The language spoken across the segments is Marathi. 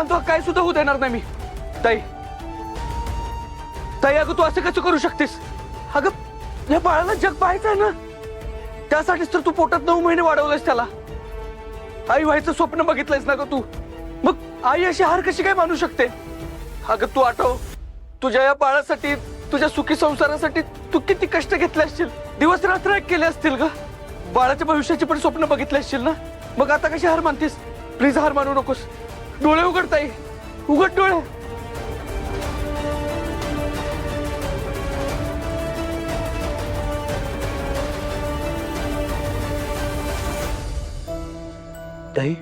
तो काय सुद्धा होऊ देणार नाही मी. ताई ताई अगं तू असं कसं करू शकतेस? अगं या बाळाला जग पाहायचं आहे ना, त्यासाठीच तर तू पोटात 9 महिने वाढवलंयस त्याला. आई व्हायचं स्वप्न बघितलंयस ना ग तू. मग आई अशी हार कशी काय मानू शकते? अगं तू आठव, तुझ्या या बाळासाठी, तुझ्या सुखी संसारासाठी तू किती कष्ट घेतले असतील, दिवस रात्र एक केले असतील ग. बाळाच्या भविष्याची पण स्वप्न बघितले असतील ना. मग आता कशी हार मानतेस? प्लीज हार मानू नकोस. डोळे उघड ताई, उघड डोळे. ताई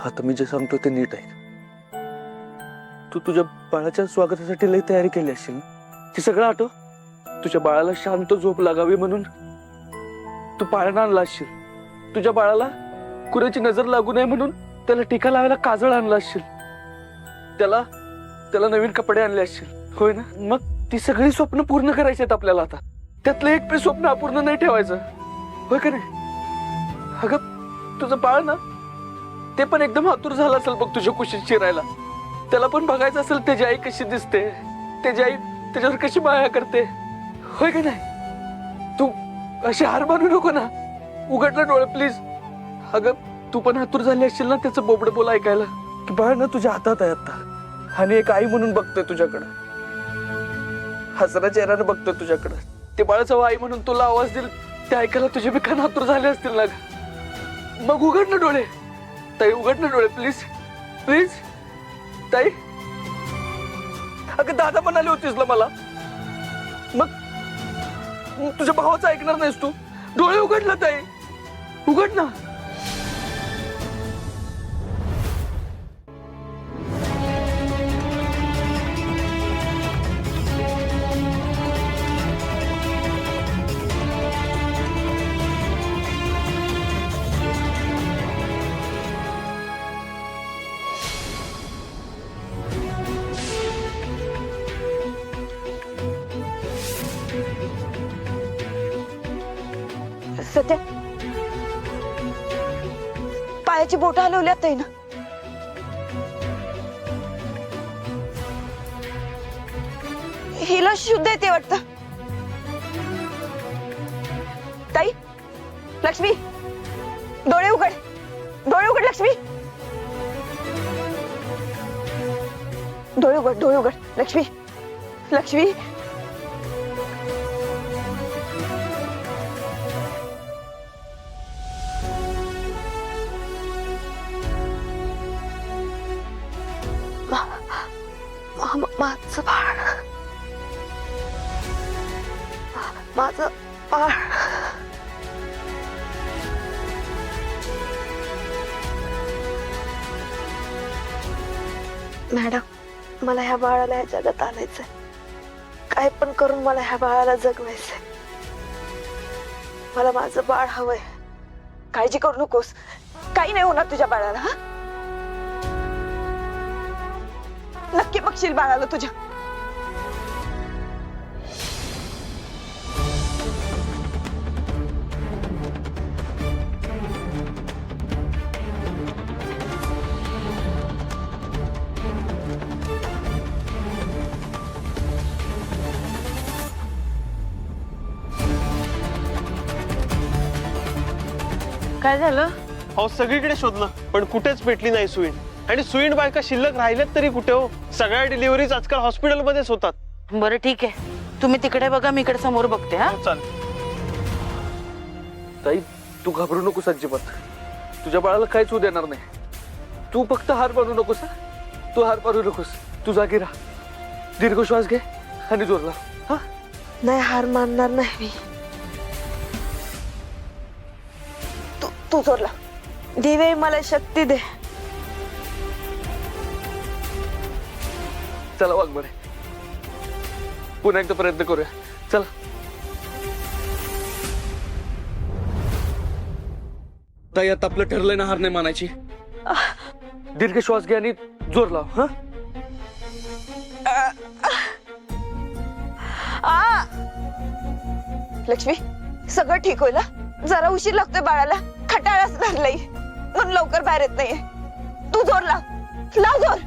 आता मी जे सांगतो ते नीट आहे. तू तुझ्या बाळाच्या स्वागतासाठी लई तयारी केली असेल. ते सगळं आठव. तुझ्या बाळाला शांत झोप लागावी म्हणून तू पाळणा आणला असशील. तुझ्या बाळाला कुणाची नजर लागू नये म्हणून त्याला टीका लावायला काजळ आणला असशील. त्याला नवीन कपडे आणले असशील, होय ना? मग ती सगळी स्वप्न पूर्ण करायची आहेत आपल्याला आता. त्यातलं एक पण स्वप्न अपूर्ण नाही ठेवायचं, होय का नाही? अगं तुझं बाळ ना, ते पण एकदम आतुर झालं असेल बघ तुझ्या कुशीत शिरायला. त्याला पण बघायचं असेल त्याची आई कशी दिसते, त्याची आई त्याच्यावर कशी माया करते, होय का नाही? तू अशी हार मानू नको ना. उघडलं डोळे प्लीज. अगं तू पण आतुर झाली असशील ना त्याचं बोबडं बोल ऐकायला, की बाळ ना तुझ्या हातात आहे आता, आणि एक आई म्हणून बघतोय तुझ्याकडं, हसरा चेहऱ्यानं बघतोय तुझ्याकडं. ते बाळाचं आई म्हणून तुला आवाज दिल ते ऐकायला तुझे बी कान आतुर झाले असतील ना. मग उघड ना डोळे ताई, उघड ना डोळे प्लीज प्लीज ताई. अगं दादा म्हणाले होतीस ना मला. मग तुझ्या भावाचं ऐकणार नाहीस तू? डोळे उघड ना ताई, उघड ना. सध्या पायाची बोट हलवल्यात आहे ना. हिला शुद्ध येते वाटतं. ताई, लक्ष्मी डोळे उघड, डोळे उघड लक्ष्मी, डोळे उघड, डोळे उघड लक्ष्मी, लक्ष्मी. माझं बाळ, माझं बाळ. मॅडम, मला ह्या बाळाला ह्या जगात आणायचंय. काय पण करून मला ह्या बाळाला जगवायचंय. मला माझं बाळ हवंय. काळजी करू नकोस, काही नाही होणार तुझ्या बाळाला. हा, नक्की बघशील बाळाला तुझ्या. काय झालं? अहो सगळीकडे शोधलं पण कुठेच भेटली नाही सुईण. आणि सुईण बायका शिल्लक राहिल्यात तरी कुठे हो? सगळ्या डिलिव्हरीज आजकाल हॉस्पिटलमध्येच होतात. बरं ठीक आहे, तुम्ही तिकडे बघा, मी इकडे समोर बघते. हा चाल. ताई तू घाबरू नकोस अजिबात. तुझ्या बाळाला काहीच होऊ देणार नाही. तू फक्त हार मानू नकोस. तू हार मानू नकोस. तू जागी राहा, दीर्घ श्वास घे आणि जोर लाव. हा, नाही हार मानणार नाही मी. तू जोरला. देवे मला शक्ती दे. चला वाघ बरे, पुन्हा एकदा प्रयत्न करूया. चला. ताई आता आपलं ठरलंय ना हार नाही मानायची. दीर्घ श्वास घे आणि जोर लाव. हा, लक्ष्मी सगळं ठीक होईल. जरा उशीर लागतोय बाळाला, खटाळाच धरलंय म्हणून लवकर बाहेर येत नाहीये. तू जोर लाव जोर.